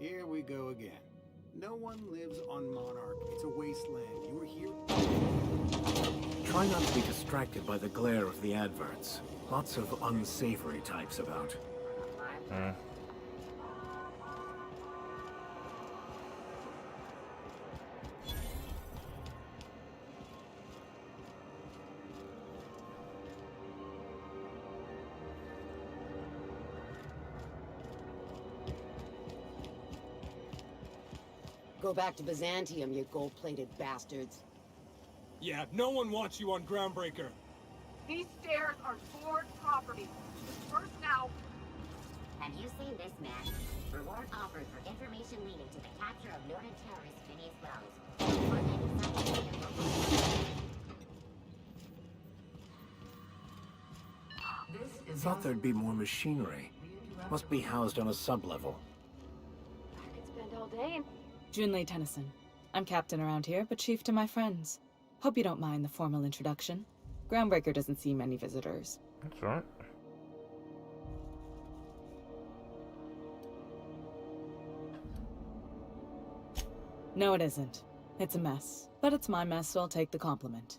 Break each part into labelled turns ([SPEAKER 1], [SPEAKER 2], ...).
[SPEAKER 1] Here we go again. No one lives on Monarch. It's a wasteland. You were here.
[SPEAKER 2] Try not to be distracted by the glare of the adverts. Lots of unsavory types about.
[SPEAKER 3] Go back to Byzantium, you gold-plated bastards.
[SPEAKER 4] Yeah, no one wants you on Groundbreaker.
[SPEAKER 5] These stairs are board property. Disperse now.
[SPEAKER 6] Have you seen this man? Reward offered for information leading to the capture of noted terrorist Phineas Wells. Report any sightings in your local.
[SPEAKER 2] Thought there'd be more machinery. Must be housed on a sub-level.
[SPEAKER 5] I could spend all day in...
[SPEAKER 7] Junlei Tennyson. I'm captain around here, but chief to my friends. Hope you don't mind the formal introduction. Groundbreaker doesn't see many visitors.
[SPEAKER 8] That's right.
[SPEAKER 7] No, it isn't. It's a mess. But it's my mess, so I'll take the compliment.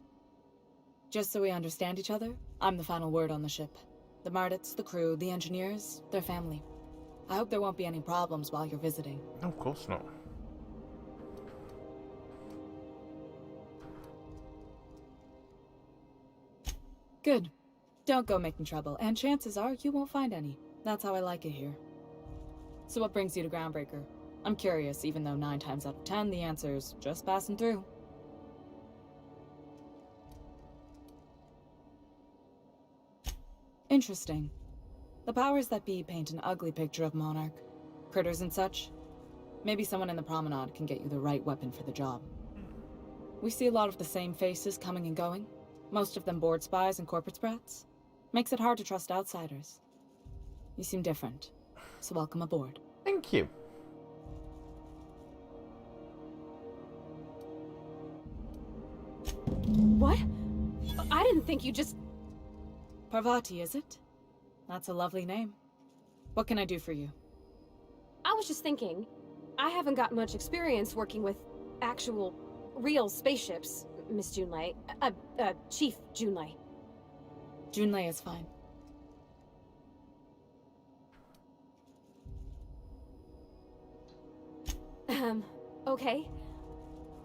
[SPEAKER 7] Just so we understand each other, I'm the final word on the ship. The Mardits, the crew, the engineers, their family. I hope there won't be any problems while you're visiting.
[SPEAKER 8] No, of course not.
[SPEAKER 7] Good. Don't go making trouble, and chances are you won't find any. That's how I like it here. So what brings you to Groundbreaker? I'm curious, even though 9 times out of 10 the answer's just passing through. Interesting. The powers that be paint an ugly picture of Monarch. Critters and such. Maybe someone in the promenade can get you the right weapon for the job. We see a lot of the same faces coming and going. Most of them board spies and corporate sprats. Makes it hard to trust outsiders. You seem different, so welcome aboard.
[SPEAKER 8] Thank you.
[SPEAKER 5] What? I didn't think you just...
[SPEAKER 7] Parvati, is it? That's a lovely name. What can I do for you?
[SPEAKER 5] I was just thinking, I haven't got much experience working with actual, real spaceships, Miss Junlei. Chief Junlei.
[SPEAKER 7] Junlei is fine.
[SPEAKER 5] Okay.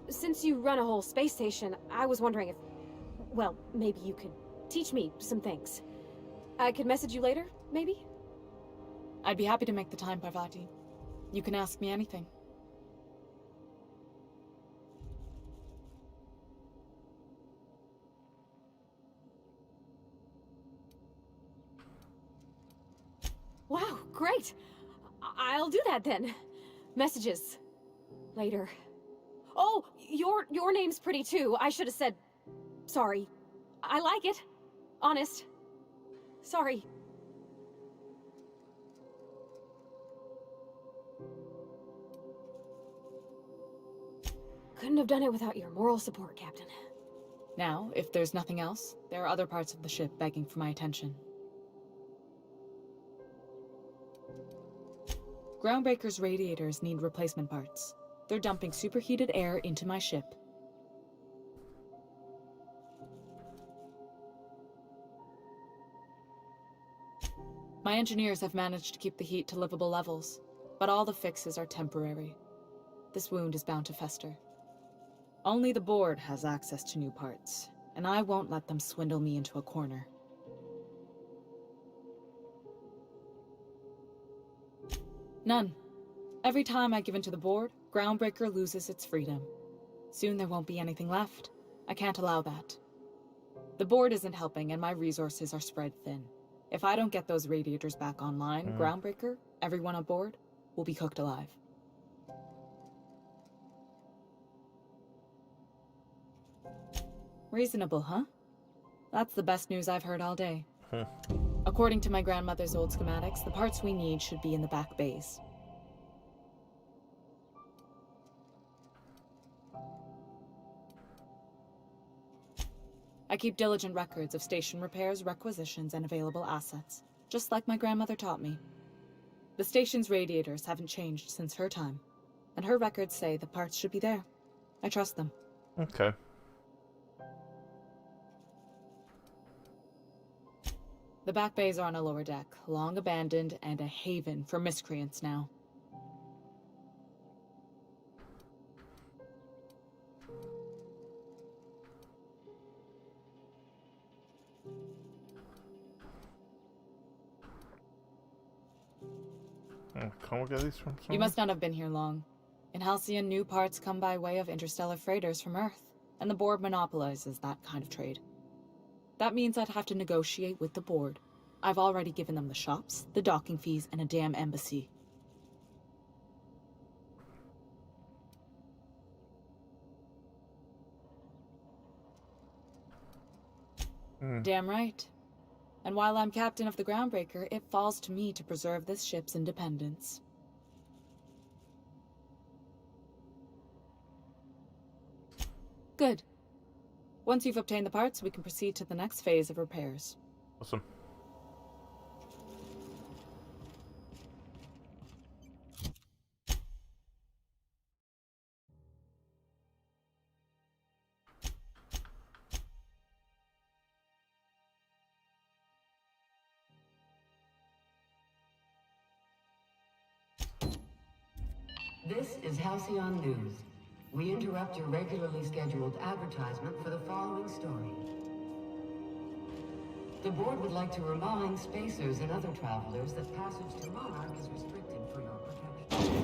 [SPEAKER 5] Since you run a whole space station, I was wondering if... Well, maybe you could teach me some things. I could message you later, maybe?
[SPEAKER 7] I'd be happy to make the time, Parvati. You can ask me anything.
[SPEAKER 5] Wow, great! I'll do that then. Messages. Later. Oh, your name's pretty too. I should have said... Sorry. I like it. Honest. Sorry. Couldn't have done it without your moral support, Captain.
[SPEAKER 7] Now, if there's nothing else, there are other parts of the ship begging for my attention. Groundbreaker's radiators need replacement parts. They're dumping superheated air into my ship. My engineers have managed to keep the heat to livable levels, but all the fixes are temporary. This wound is bound to fester. Only the board has access to new parts, and I won't let them swindle me into a corner. None. Every time I give in to the board, Groundbreaker loses its freedom. Soon there won't be anything left. I can't allow that. The board isn't helping, and my resources are spread thin. If I don't get those radiators back online, Groundbreaker, everyone on board, will be cooked alive. Reasonable, huh? That's the best news I've heard all day. According to my grandmother's old schematics, the parts we need should be in the back bays. I keep diligent records of station repairs, requisitions, and available assets, just like my grandmother taught me. The station's radiators haven't changed since her time, and her records say the parts should be there. I trust them.
[SPEAKER 8] Okay.
[SPEAKER 7] The back bays are on a lower deck, long abandoned and a haven for miscreants now.
[SPEAKER 8] Can't we get these from somewhere?
[SPEAKER 7] You must not have been here long. In Halcyon, new parts come by way of interstellar freighters from Earth, and the board monopolizes that kind of trade. That means I'd have to negotiate with the board. I've already given them the shops, the docking fees, and a damn embassy. Damn right. And while I'm captain of the Groundbreaker, it falls to me to preserve this ship's independence. Good. Once you've obtained the parts, we can proceed to the next phase of repairs.
[SPEAKER 8] Awesome.
[SPEAKER 9] This is Halcyon News. We interrupt your regularly scheduled advertisement for the following story. The board would like to remind spacers and other travelers that passage to Monarch is restricted for your protection.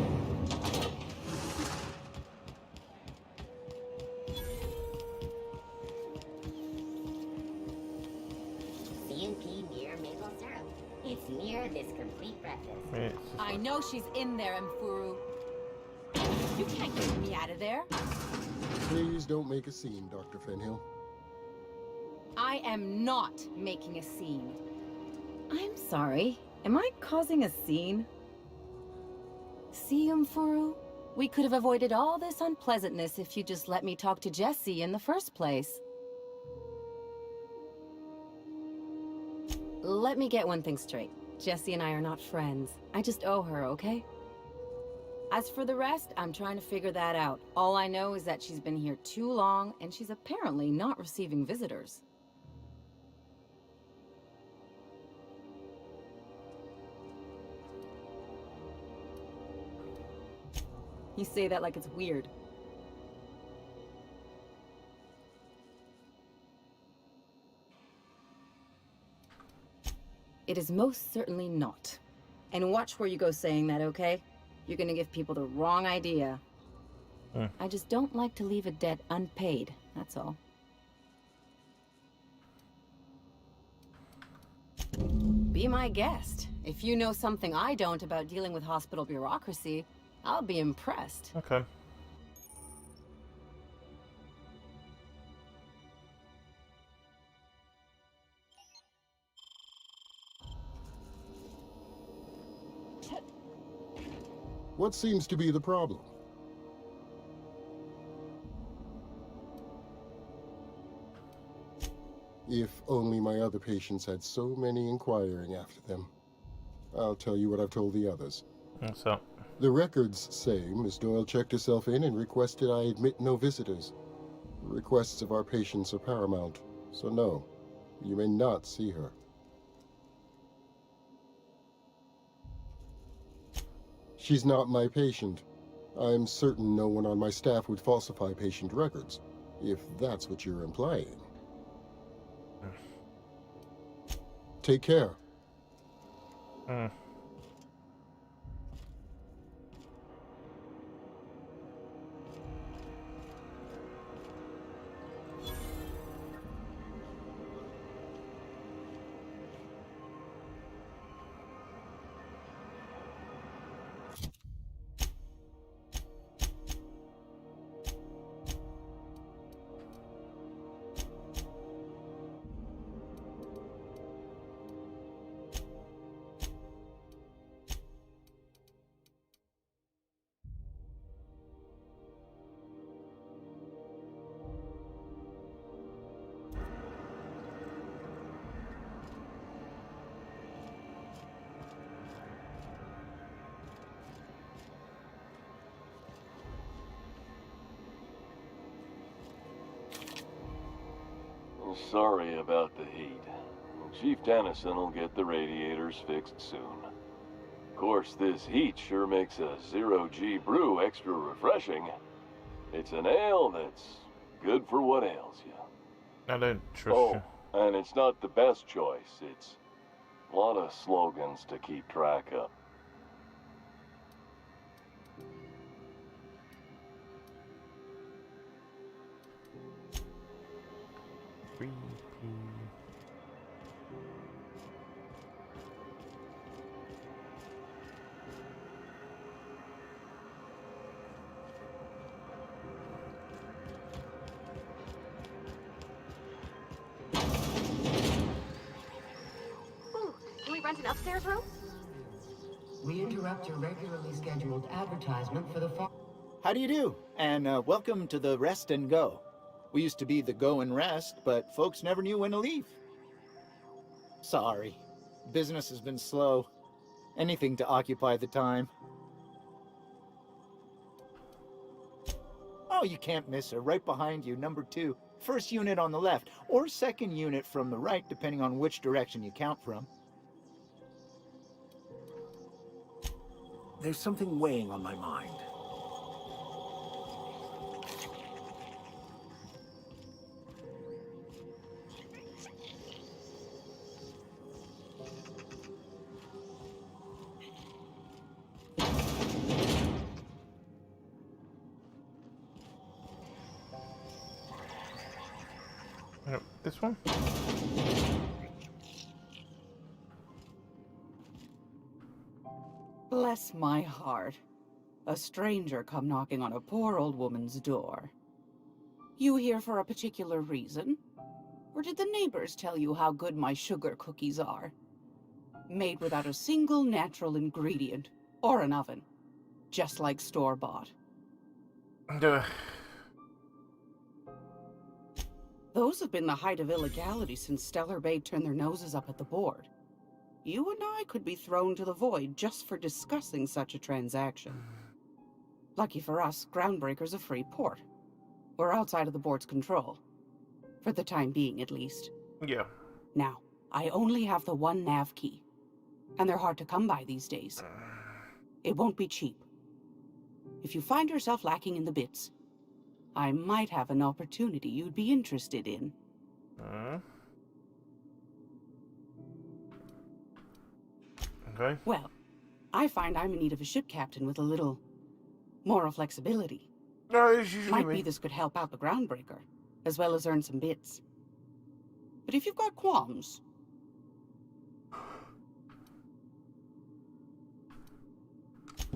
[SPEAKER 6] C&P Mirror Maple Syrup. It's near this complete breakfast.
[SPEAKER 8] Wait,
[SPEAKER 10] I know she's in there, Mfuru. You can't get me out of there.
[SPEAKER 11] Please don't make a scene, Dr. Fenhill.
[SPEAKER 10] I am not making a scene. I'm sorry. Am I causing a scene? See, Mfuru? We could have avoided all this unpleasantness if you just let me talk to Jessie in the first place. Let me get one thing straight. Jessie and I are not friends. I just owe her, okay? As for the rest, I'm trying to figure that out. All I know is that she's been here too long, and she's apparently not receiving visitors. You say that like it's weird. It is most certainly not. And watch where you go saying that, okay? You're gonna give people the wrong idea. I just don't like to leave a debt unpaid, that's all. Be my guest. If you know something I don't about dealing with hospital bureaucracy, I'll be impressed.
[SPEAKER 8] okay.
[SPEAKER 11] What seems to be the problem? If only my other patients had so many inquiring after them. I'll tell you what I've told the others.
[SPEAKER 8] What's up?
[SPEAKER 11] The records say Miss Doyle checked herself in and requested I admit no visitors. The requests of our patients are paramount, so no, you may not see her. She's not my patient. I'm certain no one on my staff would falsify patient records, if that's what you're implying. Take care.
[SPEAKER 12] Sorry about the heat. Chief Tennyson will get the radiators fixed soon. Of course, this heat sure makes a zero-G brew extra refreshing. It's an ale that's good for what ails you.
[SPEAKER 8] I don't trust you.
[SPEAKER 12] And it's not the best choice. It's a lot of slogans to keep track of.
[SPEAKER 5] Can we rent an upstairs room?
[SPEAKER 9] We interrupt your regularly scheduled advertisement for the
[SPEAKER 13] How do you do? And welcome to the Rest and Go. We used to be the Go and Rest, but folks never knew when to leave. Sorry. Business has been slow. Anything to occupy the time. Oh, you can't miss her. Right behind you, number 2. First unit on the left, or second unit from the right, depending on which direction you count from.
[SPEAKER 2] There's something weighing on my mind.
[SPEAKER 8] This one?
[SPEAKER 14] Bless my heart. A stranger come knocking on a poor old woman's door. You here for a particular reason? Or did the neighbors tell you how good my sugar cookies are? Made without a single natural ingredient, or an oven. Just like store-bought. Those have been the height of illegality since Stellar Bay turned their noses up at the board. You and I could be thrown to the void just for discussing such a transaction. Lucky for us, Groundbreaker's a free port. We're outside of the board's control. For the time being, at least.
[SPEAKER 8] Yeah.
[SPEAKER 14] Now, I only have the one nav key. And they're hard to come by these days. It won't be cheap. If you find yourself lacking in the bits, I might have an opportunity you'd be interested in.
[SPEAKER 8] Okay.
[SPEAKER 14] Well, I find I'm in need of a ship captain with a little moral flexibility.
[SPEAKER 8] No, it's usually
[SPEAKER 14] Might
[SPEAKER 8] me.
[SPEAKER 14] be this could help out the Groundbreaker, as well as earn some bits. But if you've got qualms...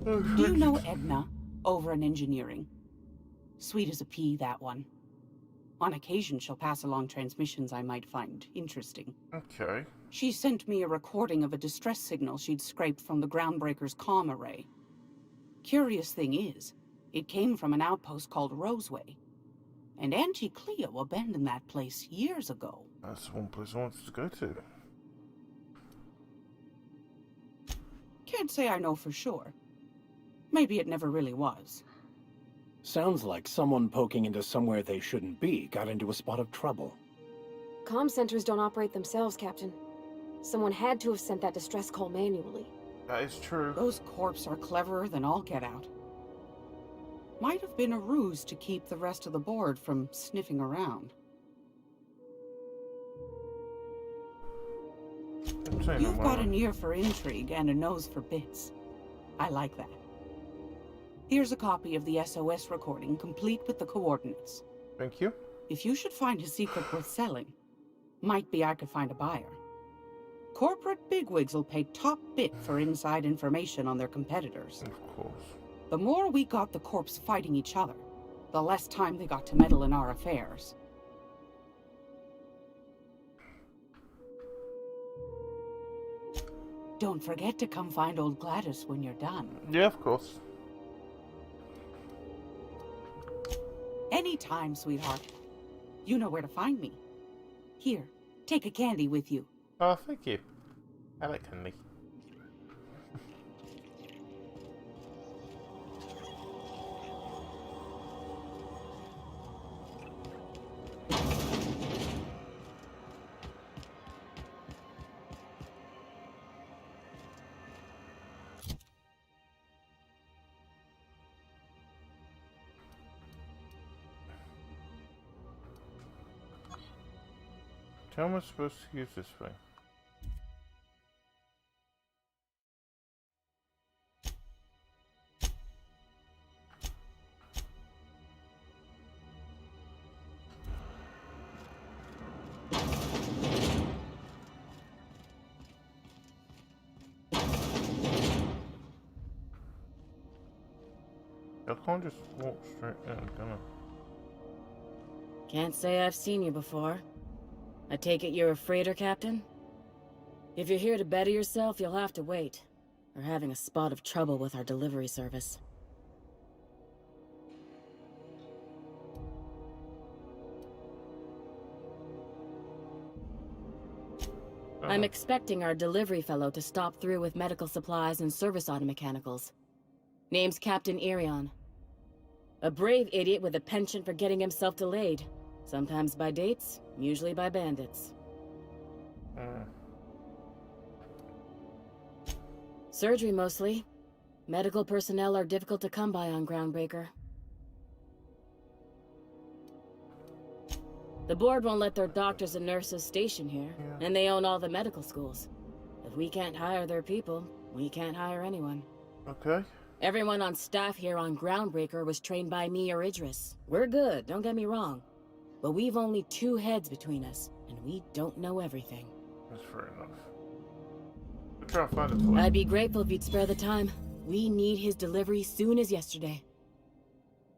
[SPEAKER 14] Do you know Edna, over in engineering? Sweet as a pea, that one. On occasion, she'll pass along transmissions I might find interesting.
[SPEAKER 8] Okay.
[SPEAKER 14] She sent me a recording of a distress signal she'd scraped from the Groundbreaker's comm array. Curious thing is, it came from an outpost called Roseway. And Auntie Cleo abandoned that place years ago.
[SPEAKER 8] That's one place I wanted to go to.
[SPEAKER 14] Can't say I know for sure. Maybe it never really was.
[SPEAKER 2] Sounds like someone poking into somewhere they shouldn't be got into a spot of trouble.
[SPEAKER 5] Comm centers don't operate themselves, Captain. Someone had to have sent that distress call manually.
[SPEAKER 8] That is true.
[SPEAKER 14] Those corps are cleverer than all get out. Might have been a ruse to keep the rest of the board from sniffing around. You've got an ear for intrigue and a nose for bits. I like that. Here's a copy of the SOS recording, complete with the coordinates.
[SPEAKER 8] Thank you.
[SPEAKER 14] If you should find a secret worth selling, might be I could find a buyer. Corporate bigwigs will pay top bit for inside information on their competitors.
[SPEAKER 8] Of course.
[SPEAKER 14] The more we got the corps fighting each other, the less time they got to meddle in our affairs. Don't forget to come find old Gladys when you're done.
[SPEAKER 8] Yeah, of course.
[SPEAKER 14] Anytime, sweetheart. You know where to find me. Here, take a candy with you.
[SPEAKER 8] Oh, thank you. I like candy. How am I supposed to use this thing? I can't just walk straight in, can I?
[SPEAKER 10] Can't say I've seen you before. I take it you're a freighter captain? If you're here to better yourself, you'll have to wait. We're having a spot of trouble with our delivery service. I'm expecting our delivery fellow to stop through with medical supplies and service auto mechanicals. Name's Captain Irion. A brave idiot with a penchant for getting himself delayed. Sometimes by dates, usually by bandits. Surgery mostly. Medical personnel are difficult to come by on Groundbreaker. The board won't let their doctors and nurses station here, and they own all the medical schools. If we can't hire their people, we can't hire anyone.
[SPEAKER 8] Okay.
[SPEAKER 10] Everyone on staff here on Groundbreaker was trained by me or Idris. We're good, don't get me wrong. But we've only 2 heads between us, and we don't know everything.
[SPEAKER 8] That's fair enough. We'll try and find it for you.
[SPEAKER 10] I'd be grateful if you'd spare the time. We need his delivery soon as yesterday.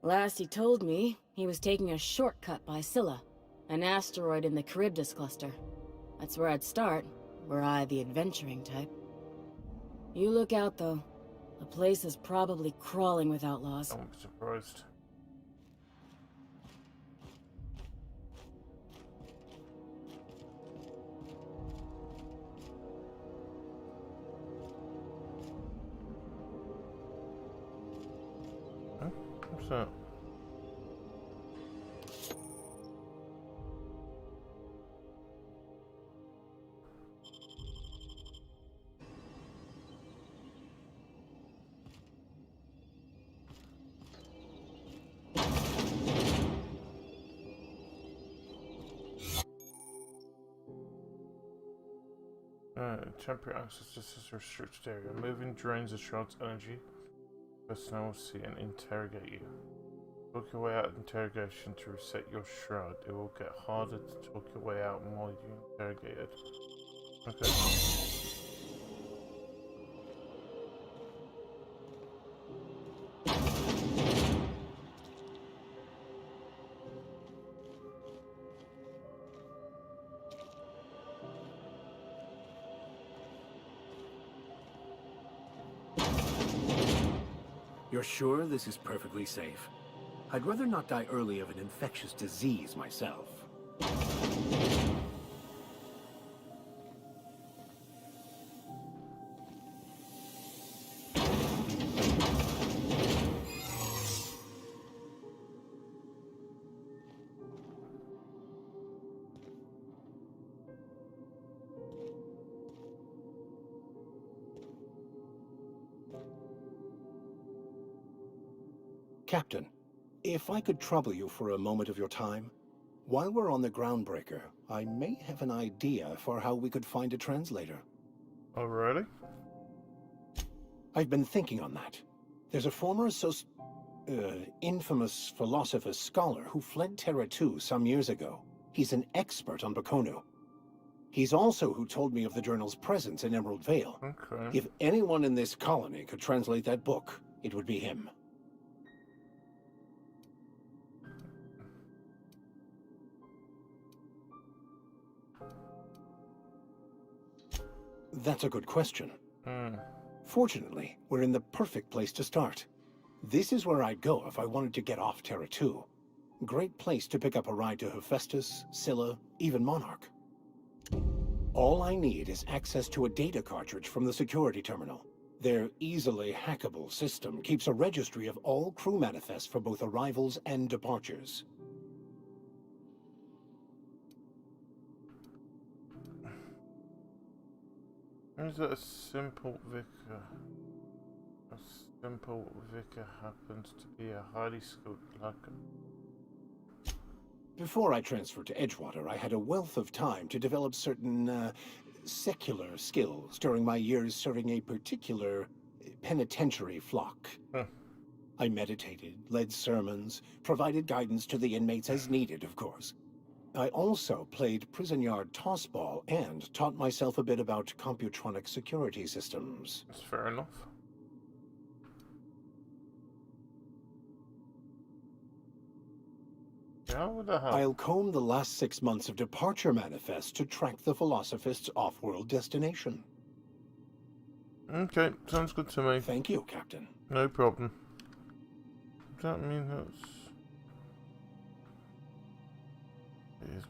[SPEAKER 10] Last he told me, he was taking a shortcut by Scylla, an asteroid in the Charybdis cluster. That's where I'd start, were I the adventuring type. You look out, though. The place is probably crawling with outlaws.
[SPEAKER 8] I won't be surprised. Huh? What's that? Temporary access to this restricted area. Moving drains the shroud's energy. Personnel will see and interrogate you. Talk your way out of interrogation to reset your shroud. It will get harder to talk your way out while you interrogated. Okay.
[SPEAKER 2] You're sure this is perfectly safe? I'd rather not die early of an infectious disease myself.
[SPEAKER 15] Captain, if I could trouble you for a moment of your time, while we're on the Groundbreaker, I may have an idea for how we could find a translator.
[SPEAKER 8] Oh, really?
[SPEAKER 15] I've been thinking on that. There's a former infamous philosopher scholar who fled Terra 2 some years ago. He's an expert on Bakonu. He's also who told me of the journal's presence in Emerald Vale.
[SPEAKER 8] Okay.
[SPEAKER 15] If anyone in this colony could translate that book, it would be him. That's a good question. Fortunately, we're in the perfect place to start. This is where I'd go if I wanted to get off Terra 2. Great place to pick up a ride to Hephaestus, Scylla, even Monarch. All I need is access to a data cartridge from the security terminal. Their easily hackable system keeps a registry of all crew manifests for both arrivals and departures.
[SPEAKER 8] Is that a simple vicar? A simple vicar happens to be a highly skilled lurker.
[SPEAKER 15] Before I transferred to Edgewater, I had a wealth of time to develop certain, secular skills during my years serving a particular penitentiary flock. I meditated, led sermons, provided guidance to the inmates as needed, of course. I also played prison yard tossball and taught myself a bit about computronic security systems.
[SPEAKER 8] That's fair enough. Yeah, what the hell?
[SPEAKER 15] I'll comb the last 6 months of departure manifest to track the Philosophist's off-world destination.
[SPEAKER 8] Okay, sounds good to me.
[SPEAKER 15] Thank you, Captain.
[SPEAKER 8] No problem. Does that mean that's... Yes.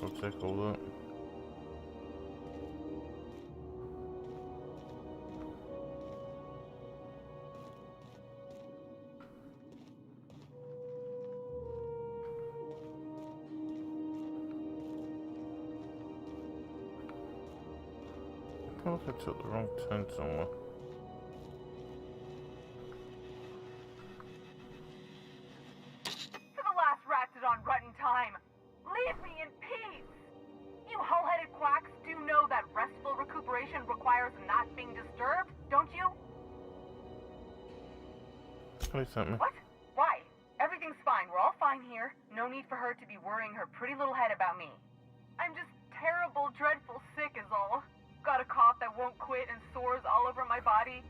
[SPEAKER 8] I'll take all that. I feel like I took the wrong turn somewhere.
[SPEAKER 16] To the last ratted on rotten time, leave me in peace! You hull-headed quacks do know that restful recuperation requires not being disturbed, don't you?
[SPEAKER 8] Please help me.
[SPEAKER 16] What? Why? Everything's fine. We're all fine here. No need for her to be worrying her pretty little head about me. I'm just terrible, dreadful sick is all. Got a cough that won't quit and sores all over my body.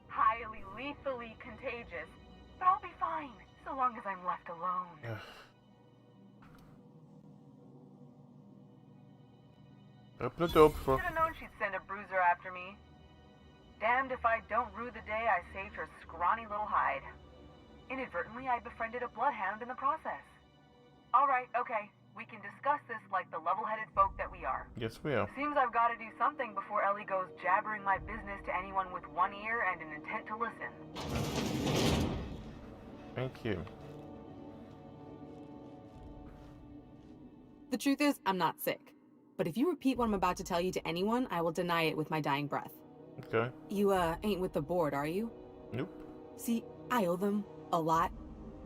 [SPEAKER 16] Highly, lethally contagious. But I'll be fine, so long as I'm left alone.
[SPEAKER 8] Open the door before...
[SPEAKER 16] Should have known she'd send a bruiser after me. Damned if I don't rue the day I saved her scrawny little hide. Inadvertently, I befriended a bloodhound in the process. Alright, okay. We can discuss this like the level-headed folk that we are.
[SPEAKER 8] Yes, we are.
[SPEAKER 16] Seems I've got to do something before Ellie goes jabbering my business to anyone with one ear and an intent to listen.
[SPEAKER 8] Thank you.
[SPEAKER 7] The truth is, I'm not sick. But if you repeat what I'm about to tell you to anyone, I will deny it with my dying breath.
[SPEAKER 8] Okay.
[SPEAKER 7] You, ain't with the board, are you?
[SPEAKER 8] Nope.
[SPEAKER 7] See, I owe them a lot.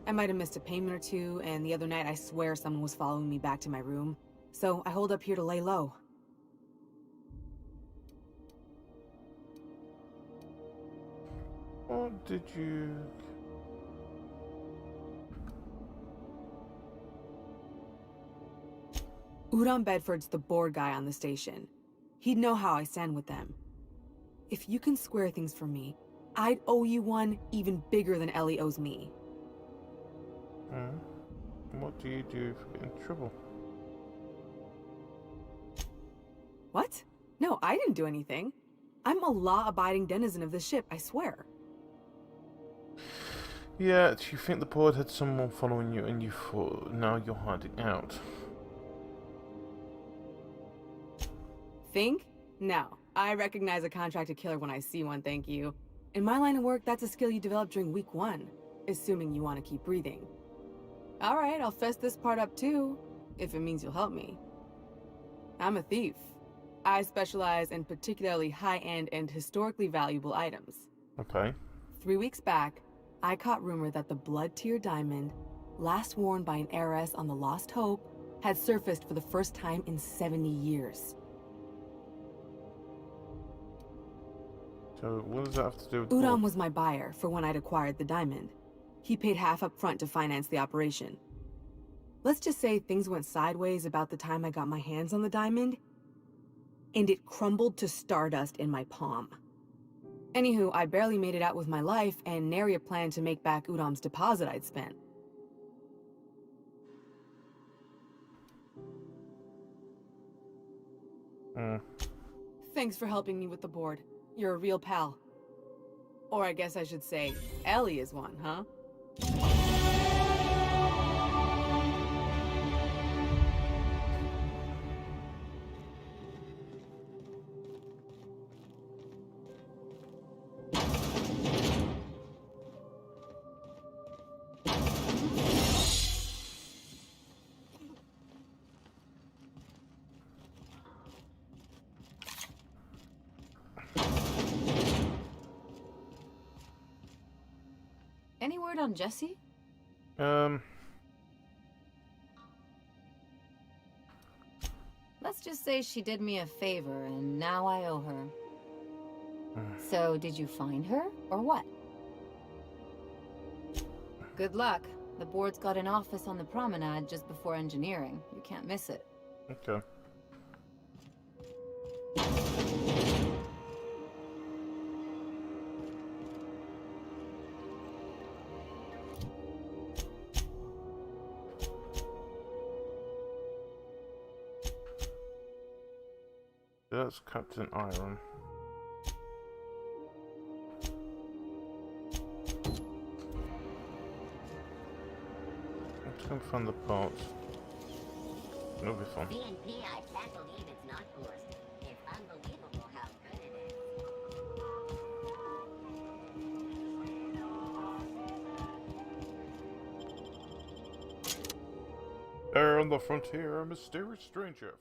[SPEAKER 7] I might have missed a payment or two, and the other night I swear someone was following me back to my room. So I hold up here to lay low.
[SPEAKER 8] What did you...
[SPEAKER 7] Udon Bedford's the board guy on the station. He'd know how I stand with them. If you can square things for me, I'd owe you one even bigger than Ellie owes me.
[SPEAKER 8] What do you do if you get in trouble?
[SPEAKER 7] What? No, I didn't do anything. I'm a law-abiding denizen of this ship, I swear.
[SPEAKER 8] Yeah, do you think the board had someone following you and you thought now you're hiding out?
[SPEAKER 7] Think? No. I recognize a contracted killer when I see one, thank you. In my line of work, that's a skill you develop during week 1, assuming you want to keep breathing. Alright, I'll fess this part up too, if it means you'll help me. I'm a thief. I specialize in particularly high-end and historically valuable items.
[SPEAKER 8] Okay.
[SPEAKER 7] 3 weeks back, I caught rumor that the Blood Tier diamond, last worn by an heiress on the Lost Hope, had surfaced for the first time in 70 years.
[SPEAKER 8] So what does that have to do with
[SPEAKER 7] Udon was my buyer for when I'd acquired the diamond. He paid half up front to finance the operation. Let's just say things went sideways about the time I got my hands on the diamond, and it crumbled to stardust in my palm. Anywho, I barely made it out with my life, and nary a plan to make back Udom's deposit I'd spent.
[SPEAKER 14] Thanks for helping me with the board. You're a real pal. Or I guess I should say, Ellie is one, huh?
[SPEAKER 10] Any word on Jessie? Let's just say she did me a favor, and now I owe her. So, did you find her, or what? Good luck. The board's got an office on the promenade just before engineering. You can't miss it.
[SPEAKER 8] Okay. That's Captain Iron. Let's go find the parts. It'll be fun.
[SPEAKER 6] BNP, I can't believe it's not forced. It's unbelievable how good it is.
[SPEAKER 8] There on the frontier, a mysterious stranger